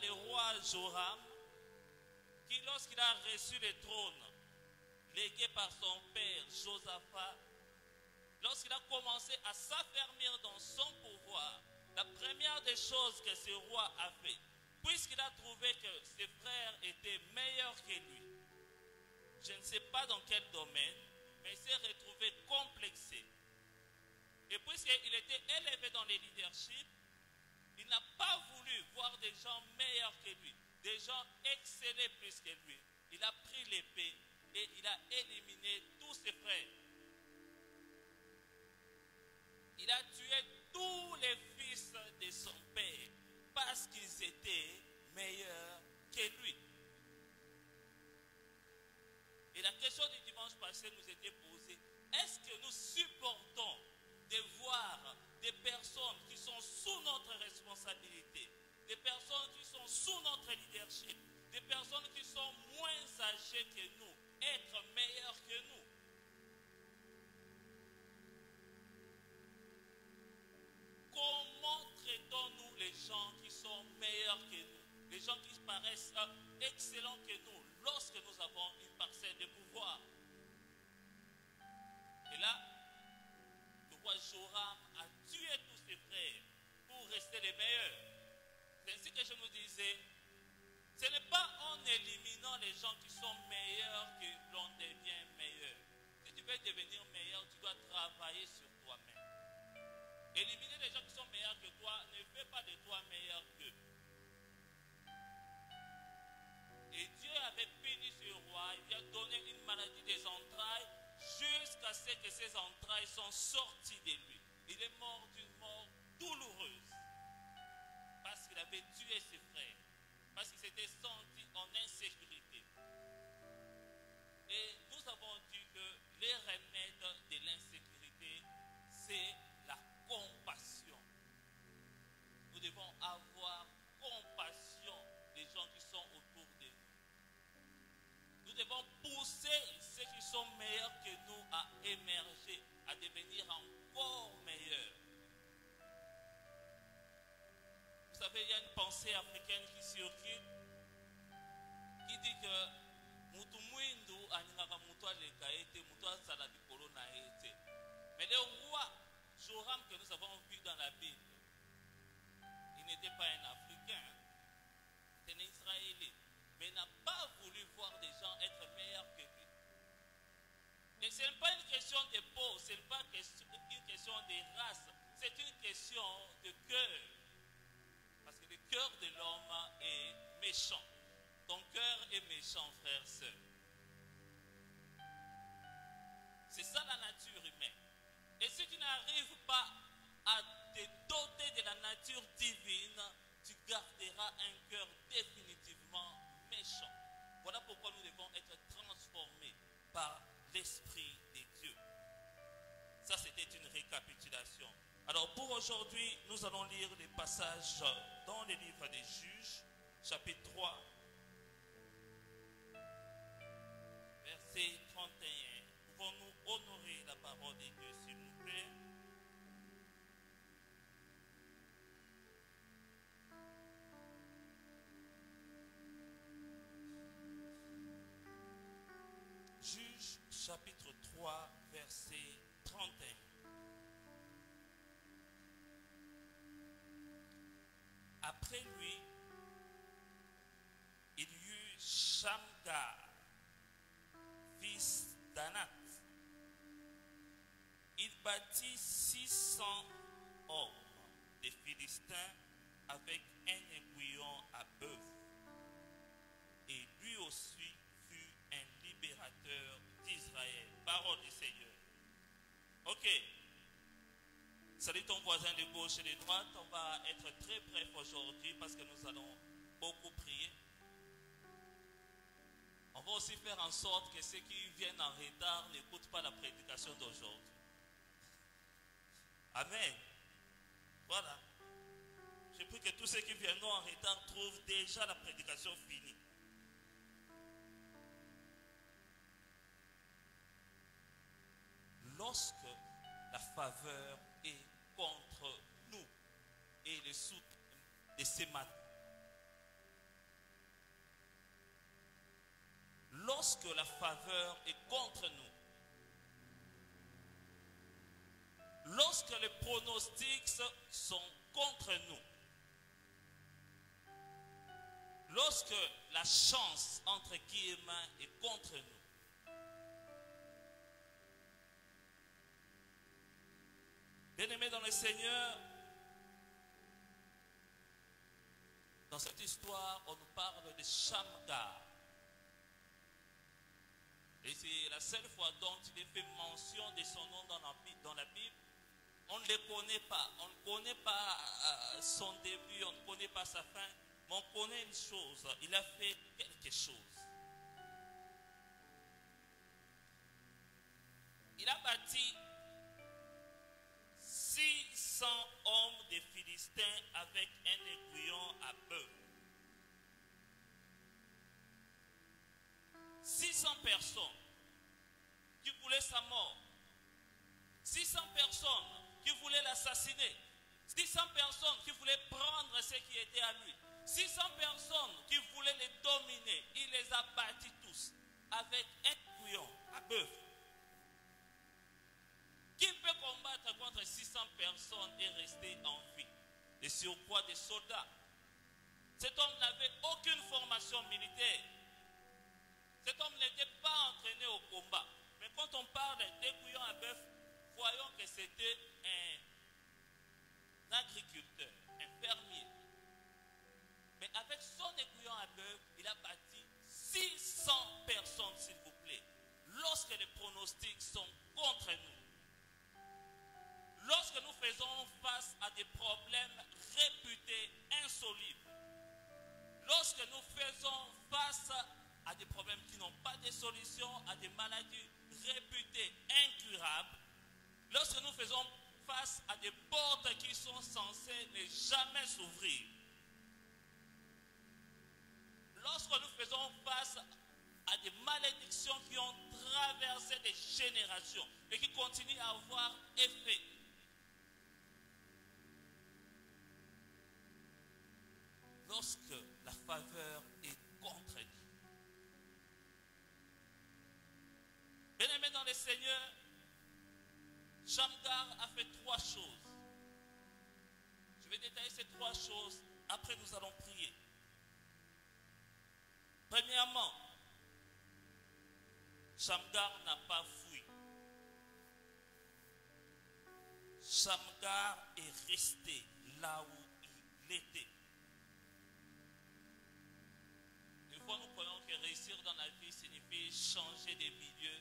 le roi Joram, qui lorsqu'il a reçu le trône, légué par son père Josaphat, lorsqu'il a commencé à s'affermir dans son pouvoir, la première des choses que ce roi a fait, puisqu'il a trouvé que ses frères étaient meilleurs que lui, je ne sais pas dans quel domaine, mais il s'est retrouvé complexé. Et puisqu'il était élevé dans le leadership, il n'a pas voulu voir des gens meilleurs que lui, des gens excellés plus que lui. Il a pris l'épée et il a éliminé tous ses frères. Il a tué tous les fils de son père parce qu'ils étaient meilleurs que lui. Et la question du dimanche passé nous était posée, est-ce que nous supportons de voir des personnes qui sont sous notre responsabilité, des personnes qui sont sous notre leadership, des personnes qui sont moins âgées que nous, être meilleures que nous? Comment traitons-nous les gens qui sont meilleurs que nous, les gens qui paraissent excellents que nous, lorsque nous avons une parcelle de pouvoir? Et là, le roi Joram a tué tous ses frères pour rester les meilleurs. C'est ainsi que je nous disais, ce n'est pas en éliminant les gens qui sont meilleurs que l'on devient meilleur. Si tu veux devenir meilleur, tu dois travailler sur toi-même. Éliminer les gens qui sont meilleurs que toi ne fait pas de toi meilleur qu'eux. Et Dieu avait béni ce roi, il lui a donné une maladie des entrailles jusqu'à ce que ses entrailles sont sorties de lui. Il est mort d'une mort douloureuse parce qu'il avait tué ses frères, parce qu'il s'était senti en insécurité. Et nous avons dit que les remèdes de l'insécurité, c'est la compassion. Nous devons avoir compassion des gens qui sont autour de nous. Nous devons pousser ceux qui sont meilleurs que nous à émerger, à devenir encore meilleurs. Vous savez, il y a une pensée africaine qui circule, qui dit que mutu mwindu aningaka mutu aleka ete, mutu azala likolo na ete. Mais le roi Joram que nous avons vu dans la Bible, il n'était pas un Africain, c'était un Israélite, mais il n'a pas voulu voir des gens être meilleurs que lui. Et ce n'est pas une question de peau, ce n'est pas une question de race, c'est une question de cœur. Parce que le cœur de l'homme est méchant. Ton cœur est méchant, frère, sœur. C'est ça la nature humaine. Et si tu n'arrives pas à te doter de la nature divine, tu garderas un cœur définitivement méchant. Voilà pourquoi nous devons être transformés par l'Esprit de Dieu. Ça, c'était une récapitulation. Alors, pour aujourd'hui, nous allons lire les passages dans le livre des Juges, chapitre 3, verset 31. Pouvons-nous honorer la parole de Dieu, s'il vous plaît? Juges, chapitre 3, verset 31. Après lui, il y eut Shamgar, fils d'Anath. Il bâtit 600 hommes des Philistins avec un aiguillon à bœuf. Et lui aussi fut un libérateur d'Israël. Parole du Seigneur. Ok. Salut ton voisin de gauche et de droite. On va être très bref aujourd'hui parce que nous allons beaucoup prier. On va aussi faire en sorte que ceux qui viennent en retard n'écoutent pas la prédication d'aujourd'hui. Amen. Voilà. Je prie que tous ceux qui viendront en retard trouvent déjà la prédication finie. Lorsque la faveur est contre nous et le soutien de ces matins, lorsque la faveur est contre nous, lorsque les pronostics sont contre nous, lorsque la chance, entre guillemets, est contre nous, bien-aimés dans le Seigneur, dans cette histoire, on nous parle de Shamgar. Et c'est la seule fois dont il est fait mention de son nom dans la Bible. On ne le connaît pas. On ne connaît pas son début, on ne connaît pas sa fin. Mais on connaît une chose, il a fait quelque chose. Il a bâti 600 hommes des Philistins avec un aiguillon à bœuf. 600 personnes qui voulaient sa mort. 600 personnes qui voulaient l'assassiner. 600 personnes qui voulaient prendre ce qui était à lui. 600 personnes qui voulaient les dominer. Il les a bâtis tous avec un aiguillon à bœuf. Qui peut combattre contre 600 personnes et rester en vie? Et surpoids des soldats. Cet homme n'avait aucune formation militaire. Cet homme n'était pas entraîné au combat. Mais quand on parle d'aiguillon à bœuf, voyons que c'était un agriculteur, un fermier. Mais avec son aiguillon à bœuf, il a bâti 600 personnes, s'il vous plaît. Lorsque les pronostics sont contre nous, lorsque nous faisons face à des problèmes réputés insolubles, lorsque nous faisons face à des problèmes qui n'ont pas de solution, à des maladies réputées incurables, lorsque nous faisons face à des portes qui sont censées ne jamais s'ouvrir, lorsque nous faisons face à des malédictions qui ont traversé des générations et qui continuent à avoir effet, lorsque la faveur est contre nous. Bien-aimés dans le Seigneur, Shamgar a fait 3 choses. Je vais détailler ces 3 choses. Après, nous allons prier. Premièrement, Shamgar n'a pas fui. Shamgar est resté là où il était. Une fois, nous croyons que réussir dans la vie signifie changer de milieu.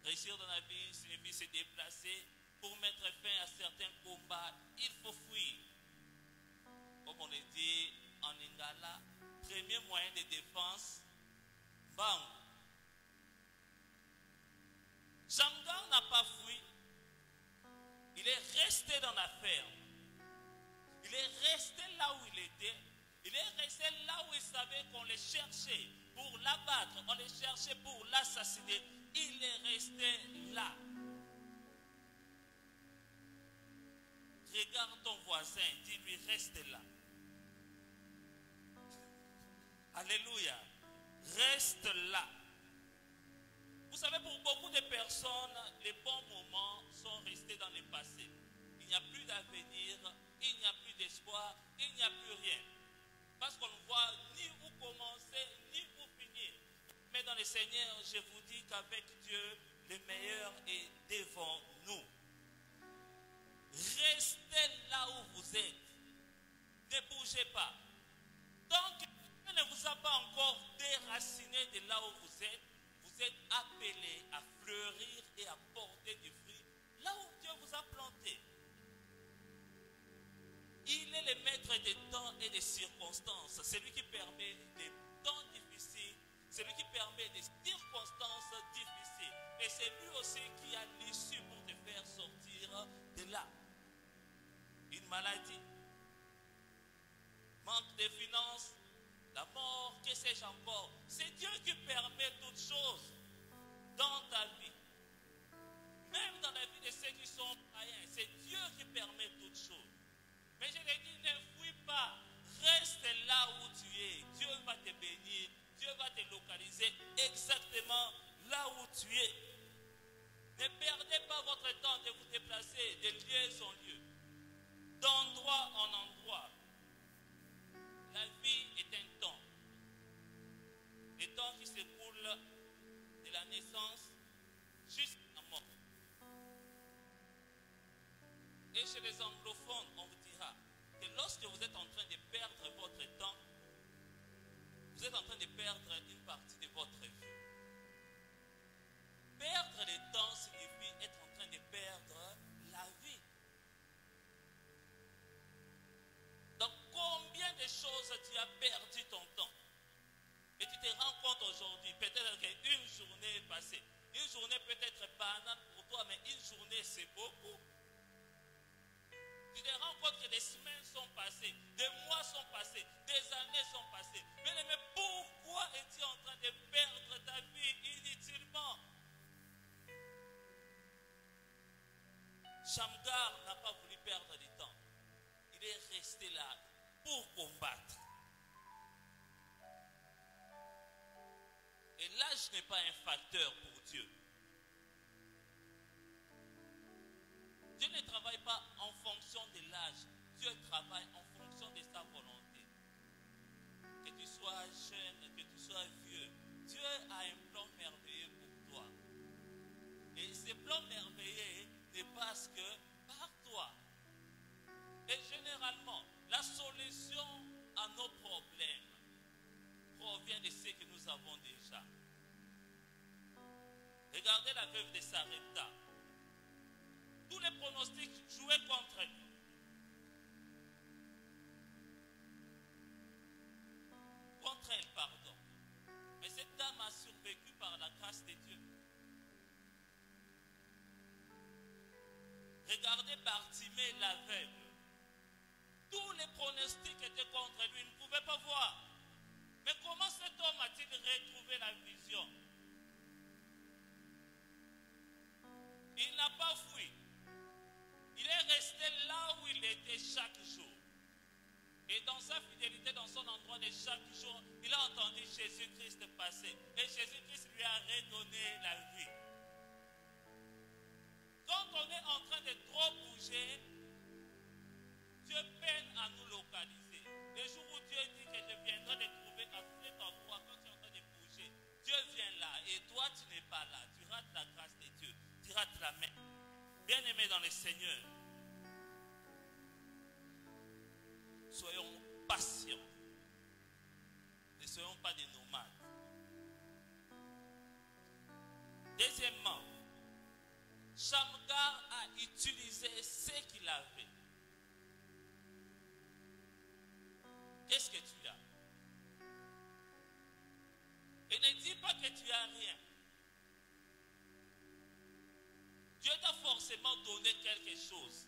Réussir dans la vie signifie se déplacer. Pour mettre fin à certains combats, il faut fuir. Comme on le dit en Lingala, premier moyen de défense, bang. Shamgar n'a pas fui. Il est resté dans la ferme. Il est resté là où il était. Il est resté là où il savait qu'on le cherchait pour l'abattre. On le cherchait pour l'assassiner. Il est resté là. Regarde ton voisin, dis-lui, reste là. Alléluia. Reste là. Vous savez, pour beaucoup de personnes, les bons moments sont restés dans le passé. Il n'y a plus d'avenir, il n'y a plus d'espoir, il n'y a plus rien. Parce qu'on ne voit ni où commencer, ni où finir. Mais dans le Seigneur, je vous dis qu'avec Dieu, le meilleur est devant nous. Restez là où vous êtes. Ne bougez pas. Tant que Dieu ne vous a pas encore déraciné de là où vous êtes appelés à fleurir et à porter du fruit là où Dieu vous a planté. Il est le maître des temps et des circonstances. C'est lui qui permet des temps difficiles. C'est lui qui permet des circonstances difficiles. Et c'est lui aussi qui a l'issue pour te faire sortir de là. Une maladie, manque de finances, la mort, que sais-je encore. C'est Dieu qui permet toutes choses dans ta vie. Même dans la vie de ceux qui sont païens, c'est Dieu qui permet toutes choses. Mais je te dis, ne fuis pas. Reste là où tu es. Dieu va te bénir. Dieu va te localiser exactement vous êtes en train de perdre une partie de votre vie. Perdre le temps signifie être en train de perdre la vie. Donc combien de choses tu as perdu ton temps? Et tu te rends compte aujourd'hui, peut-être qu'une journée est passée. Une journée peut être banale pour toi, mais une journée c'est beaucoup. Tu te rends compte que des semaines sont passées, des mois sont passés, des années sont passées. Mais pourquoi es-tu en train de perdre ta vie inutilement? Shamgar n'a pas voulu perdre du temps. Il est resté là pour combattre. Et l'âge n'est pas un facteur pour Dieu. Dieu ne travaille pas en fonction de l'âge. Dieu travaille en fonction de sa volonté. Que tu sois jeune, que tu sois vieux, Dieu a un plan merveilleux pour toi. Et ce plan merveilleux ne passe que par toi. Et généralement, la solution à nos problèmes provient de ce que nous avons déjà. Regardez la veuve de Sarepta. Tous les pronostics jouaient contre elle. Contre elle, pardon. Mais cette dame a survécu par la grâce de Dieu. Regardez Bartimée l'aveugle. Tous les pronostics étaient contre lui, il ne pouvait pas voir. Mais comment cet homme a-t-il retrouvé la vision? Il n'a pas fui. Il est resté là où il était chaque jour. Et dans sa fidélité, dans son endroit de chaque jour, il a entendu Jésus-Christ passer. Et Jésus-Christ lui a redonné la vie. Quand on est en train de trop bouger, Dieu peine à nous localiser. Le jour où Dieu dit que je viendrai te trouver à cet endroit, quand tu es en train de bouger, Dieu vient là. Et toi, tu n'es pas là. Tu rates la grâce de Dieu. Tu rates la main. Bien-aimés dans le Seigneur, soyons patients. Ne soyons pas des nomades. Deuxièmement, Shamgar a utilisé ce qu'il avait. Qu'est-ce que tu as? Et ne dis pas que tu as rien. Dieu t'a forcément donné quelque chose.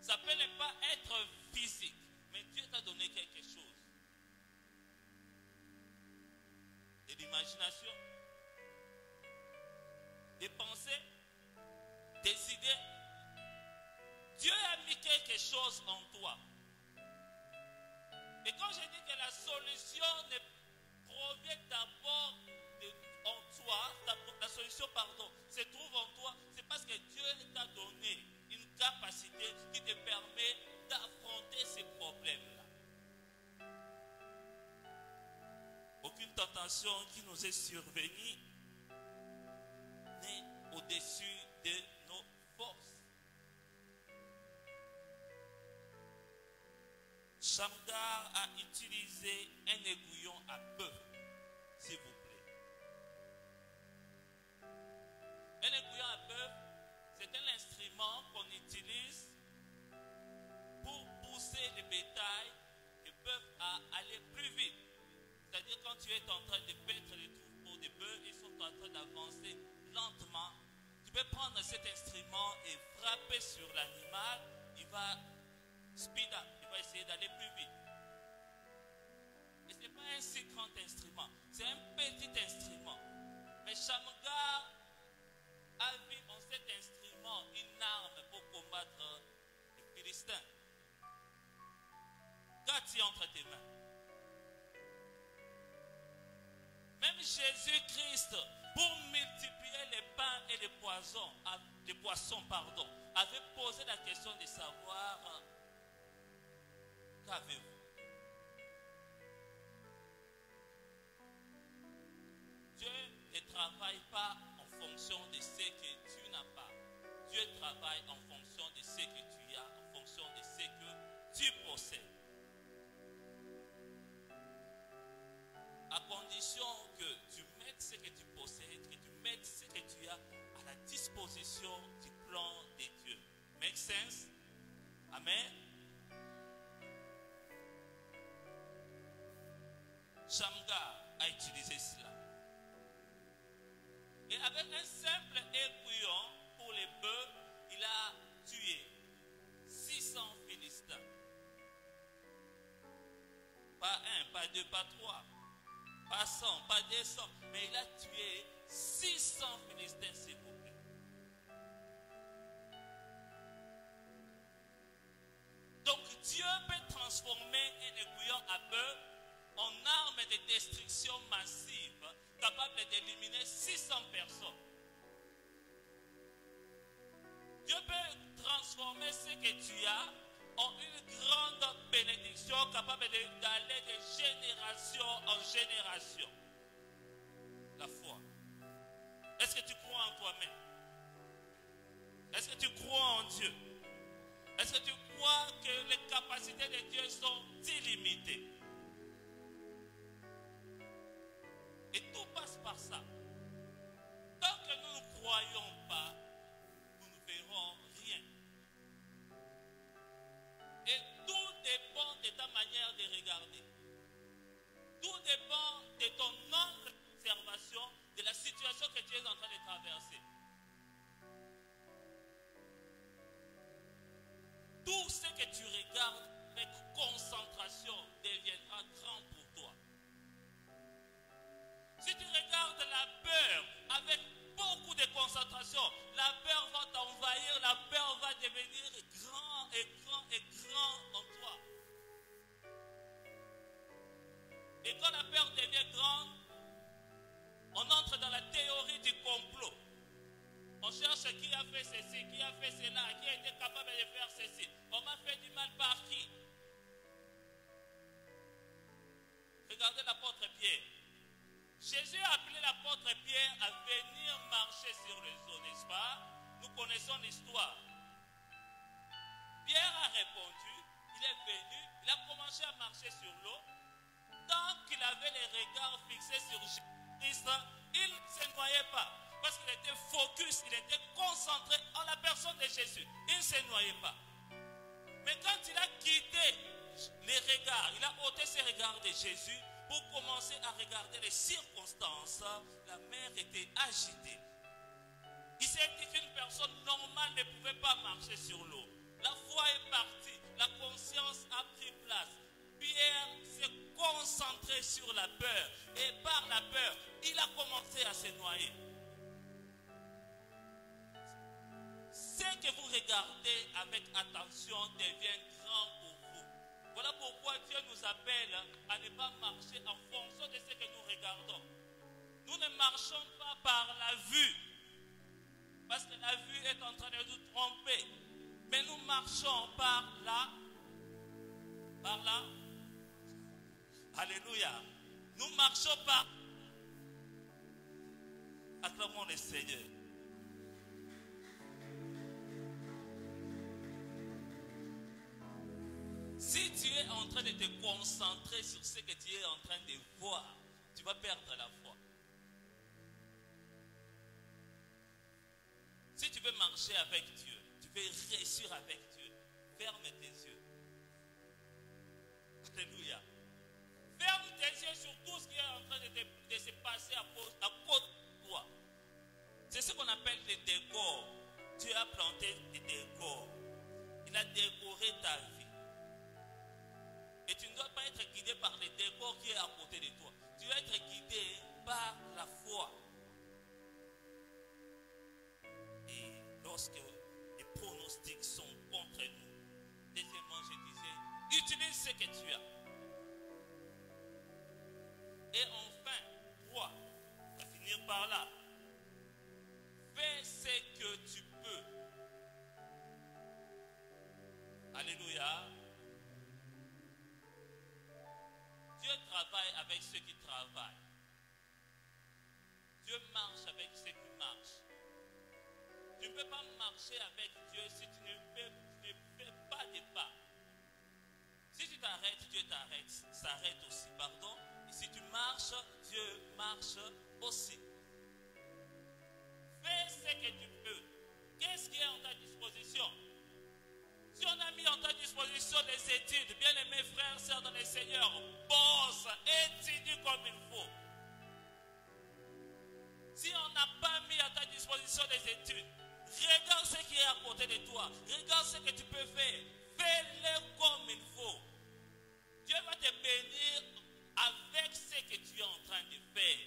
Ça peut ne pas être physique, mais Dieu t'a donné quelque chose. De l'imagination, des pensées, des idées. Dieu a mis quelque chose en toi. Et quand je dis que la solution provient d'abord en toi, la solution, se trouve en toi, c'est parce que Dieu t'a donné une capacité qui te permet d'affronter ces problèmes-là. Aucune tentation qui nous est survenue n'est au-dessus de nos forces. Shamgar a utilisé un aiguillon à bœuf, s'il vous plaît. Un aiguillon à bœuf, c'est un instrument qu'on utilise pour pousser le bétail, le bœuf à aller plus vite. C'est-à-dire quand tu es en train de paître les troupeaux de bœufs, ils sont en train d'avancer lentement. Tu peux prendre cet instrument et frapper sur l'animal, il va speed up, il va essayer d'aller plus vite. Et ce n'est pas un si grand instrument, c'est un petit instrument. Mais Shamgar a vu en cet instrument une arme pour combattre les Philistins. Qu'as-tu entre tes mains? Même Jésus-Christ, pour multiplier les pains et les poissons, avait posé la question de savoir qu'avez-vous? Dieu ne travaille pas en fonction de ce que tu n'as pas. Dieu travaille en fonction de ce que tu as, en fonction de ce que tu possèdes. attention que tu mettes ce que tu possèdes, que tu mettes ce que tu as à la disposition du plan de Dieu. Make sense? Amen. Shamgar a utilisé cela. Et avec un simple aiguillon pour les bœufs, il a tué 600 Philistins. Pas un, pas deux, pas trois, pas 100, pas 200, mais il a tué 600 Philistins, s'il vous plaît. Donc Dieu peut transformer un aiguillon à bœuf en arme de destruction massive, capable d'éliminer 600 personnes. Dieu peut transformer ce que tu as en une grande bénédiction capable d'aller de génération en génération. La foi. Est-ce que tu crois en toi-même? Est-ce que tu crois en Dieu? Est-ce que tu crois que les capacités de Dieu sont illimitées? Et tout passe par ça. Tant que nous ne croyons pas, nous ne verrons rien. Et tout dépend de ta manière de regarder. Tout dépend de ton angle d'observation de la situation que tu es en train de traverser. Tout ce que tu regardes avec concentration deviendra grand pour toi. Si tu regardes la peur avec beaucoup de concentration, la peur va t'envahir, la peur va devenir grand et grand et grand en toi. Et quand la peur devient grande, on entre dans la théorie du complot. On cherche qui a fait ceci, qui a fait cela, qui a été capable de faire ceci. On m'a fait du mal par qui? Regardez l'apôtre Pierre. Jésus a appelé l'apôtre Pierre à venir marcher sur les eaux, n'est-ce pas? Nous connaissons l'histoire. Pierre a répondu, il est venu, il a commencé à marcher sur l'eau. Tant qu'il avait les regards fixés sur Jésus-Christ, il ne se noyait pas. Parce qu'il était focus, il était concentré en la personne de Jésus. Il ne se noyait pas. Mais quand il a quitté les regards, il a ôté ses regards de Jésus pour commencer à regarder les circonstances, la mer était agitée. Il s'est dit qu'une personne normale ne pouvait pas marcher sur l'eau. La foi est partie, la conscience a pris place. Pierre s'est concentré sur la peur et par la peur, il a commencé à se noyer. Ce que vous regardez avec attention devient grand pour vous. Voilà pourquoi Dieu nous appelle à ne pas marcher en fonction de ce que nous regardons. Nous ne marchons pas par la vue, parce que la vue est en train de nous tromper. Mais nous marchons par là. Alléluia. Nous marchons par. Acclamons le Seigneur. Si tu es en train de te concentrer sur ce que tu es en train de voir, tu vas perdre la foi. Si tu veux marcher avec Dieu, tu veux réussir avec Dieu, ferme tes yeux. Alléluia. Ferme tes yeux sur tout ce qui est en train de se passer à côté de toi. C'est ce qu'on appelle les décors. Dieu a planté des décors. Il a décoré ta vie. Et tu ne dois pas être guidé par les décors qui est à côté de toi. Tu dois être guidé par la foi. Et lorsque les pronostics sont contre nous, deuxièmement, je disais, utilise ce que tu as. Et enfin, 3, on va finir par là. Fais ce que tu peux. Alléluia. Dieu travaille avec ceux qui travaillent. Dieu marche avec ceux qui marchent. Tu ne peux pas marcher avec Dieu si tu ne fais pas des pas. Si tu t'arrêtes, Dieu s'arrête aussi, pardon. Et si tu marches, Dieu Dieu marche aussi. Fais ce que tu peux. Qu'est-ce qui est en ta disposition? Si on a mis en ta disposition les études, bien aimés frères, sœurs dans le Seigneur, bosse, étudie comme il faut. Si on n'a pas mis à ta disposition les études, regarde ce qui est à côté de toi. Regarde ce que tu peux faire. Fais-le comme il faut. Dieu va te bénir avec ce que tu es en train de faire.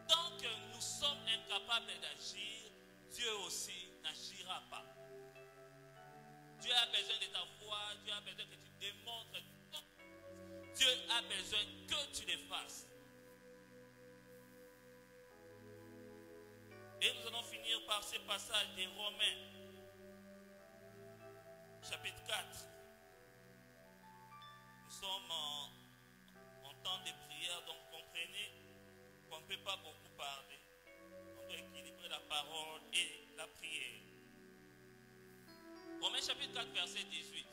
Tant que nous sommes incapables d'agir, Dieu aussi n'agira pas. Dieu a besoin de ta foi, Dieu a besoin que tu démontres tout. Dieu a besoin que tu le fasses. Et nous allons finir par ce passage des Romains, chapitre 4. Nous sommes en temps de prière, donc comprenez qu'on ne peut pas beaucoup parler. On doit équilibrer la parole et la prière. Romains chapitre 4, verset 18.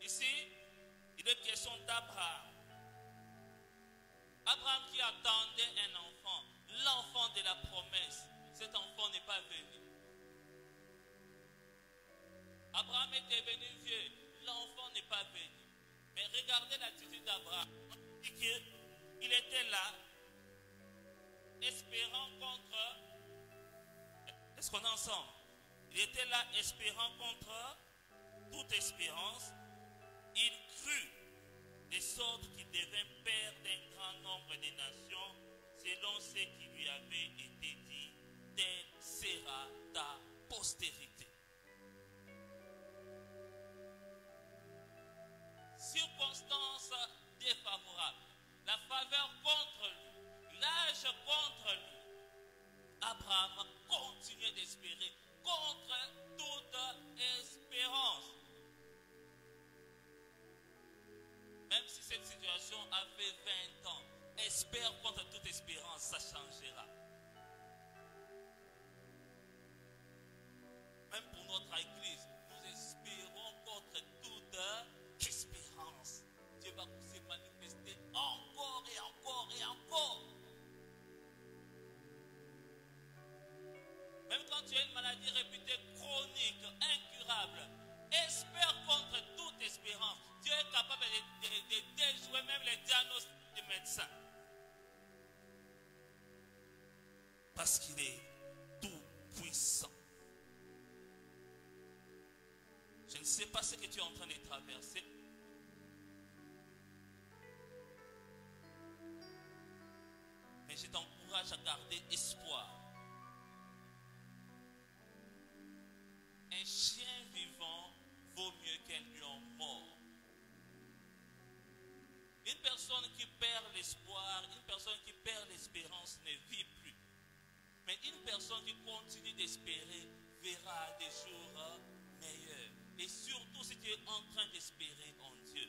Ici, il est question d'Abraham. Abraham qui attendait un enfant, l'enfant de la promesse. Cet enfant n'est pas venu. Abraham était devenu vieux, l'enfant n'est pas venu. Mais regardez l'attitude d'Abraham. Il était là, espérant contre... Est-ce qu'on est ensemble? Il était là, espérant contre toute espérance. Il crut, de sorte qu'il devint père d'un grand nombre de nations, selon ce qui lui avait été dit, telle sera ta postérité. Circonstances défavorables, la faveur contre lui, l'âge contre lui. Abraham continuait d'espérer contre toute espérance. Même si cette situation a fait 20 ans, espère contre toute espérance, ça changera. Même pour notre église, nous espérons contre toute espérance. Dieu va se manifester encore et encore et encore. Même quand tu as une maladie réputée chronique, incurable, espère contre toute espérance. Dieu est capable de déjouer même les diagnostics des médecins. Parce qu'il est tout puissant. Je ne sais pas ce que tu es en train de traverser. Mais je t'encourage à garder espoir. Un chien vivant vaut mieux qu'un lion mort. Une personne qui perd l'espoir, une personne qui perd l'espérance ne vit plus. Mais une personne qui continue d'espérer verra des jours meilleurs. Et surtout si tu es en train d'espérer en Dieu.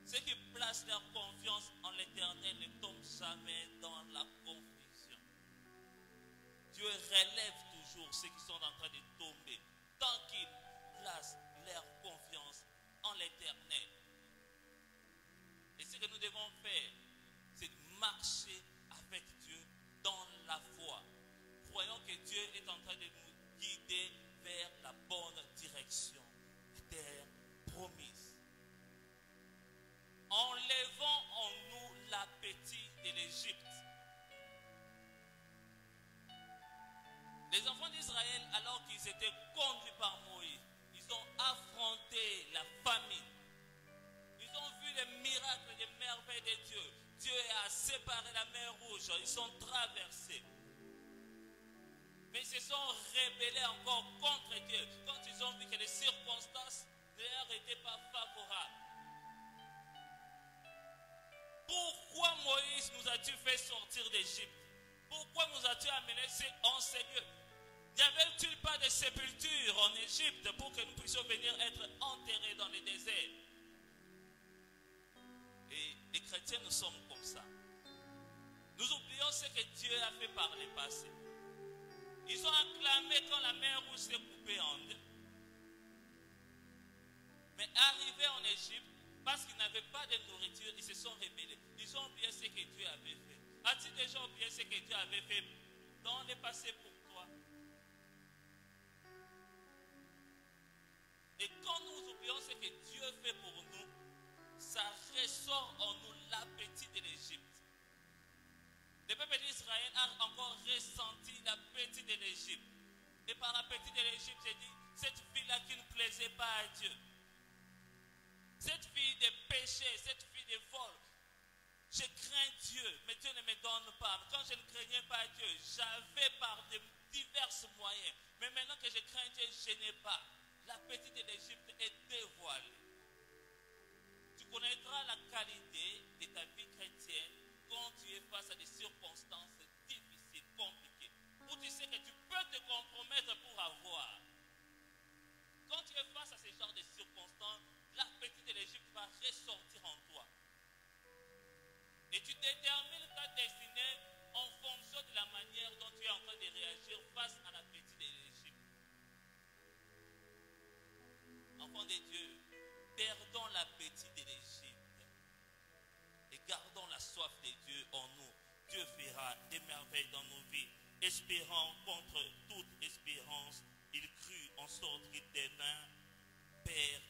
Ceux qui placent leur confiance en l'Éternel ne tombent jamais dans la confusion. Dieu relève toujours ceux qui sont en train de tomber, tant qu'ils placent leur confiance en l'Éternel. Et ce que nous devons faire, c'est marcher avec Dieu dans la foi. Croyons que Dieu est en train de nous guider vers la bonne direction, la terre promise. Enlevons en nous l'appétit de l'Égypte. Les enfants d'Israël, alors qu'ils étaient conduits par Moïse, ils ont affronté la famine. Ils ont vu les miracles, les merveilles de Dieu. Dieu a séparé la mer Rouge, ils sont traversés. Mais ils se sont rebellés encore contre Dieu quand ils ont vu que les circonstances ne leur étaient pas favorables. Pourquoi Moïse nous a-t-il fait sortir d'Égypte? Pourquoi nous a-t-il amenés en ces lieux? N'y avait-il pas de sépulture en Égypte pour que nous puissions venir être enterrés dans les déserts? Et les chrétiens, nous sommes comme ça. Nous oublions ce que Dieu a fait par le passé. Ils ont acclamé quand la mer Rouge s'est coupée en deux. pas de nourriture, ils se sont rebellés. Ils ont oublié ce que Dieu avait fait. As-tu déjà oublié ce que Dieu avait fait dans le passé pour toi? Et quand nous oublions ce que Dieu fait pour nous, ça ressort en nous l'appétit de l'Égypte. Le peuple d'Israël a encore ressenti l'appétit de l'Égypte. Et par l'appétit de l'Égypte, j'ai dit, cette fille-là qui ne plaisait pas à Dieu. Cette fille de péché, cette fille de vol. Je crains Dieu, mais Dieu ne me donne pas. Quand je ne craignais pas Dieu, j'avais par de divers moyens. Mais maintenant que je crains Dieu, je n'ai pas. L'appétit de l'Égypte est dévoilé. Tu connaîtras la qualité de ta vie chrétienne quand tu es face à des circonstances difficiles, compliquées, où tu sais que tu peux te compromettre pour avoir. Quand tu es face à ce genre de circonstances, l'appétit de l'Égypte va ressortir en toi. Et tu détermines ta destinée en fonction de la manière dont tu es en train de réagir face à l'appétit de l'Égypte. Enfants de Dieu, perdons l'appétit de l'Égypte et gardons la soif de Dieu en nous. Dieu fera des merveilles dans nos vies. Espérant contre toute espérance, il crut en sorte qu'il devint Père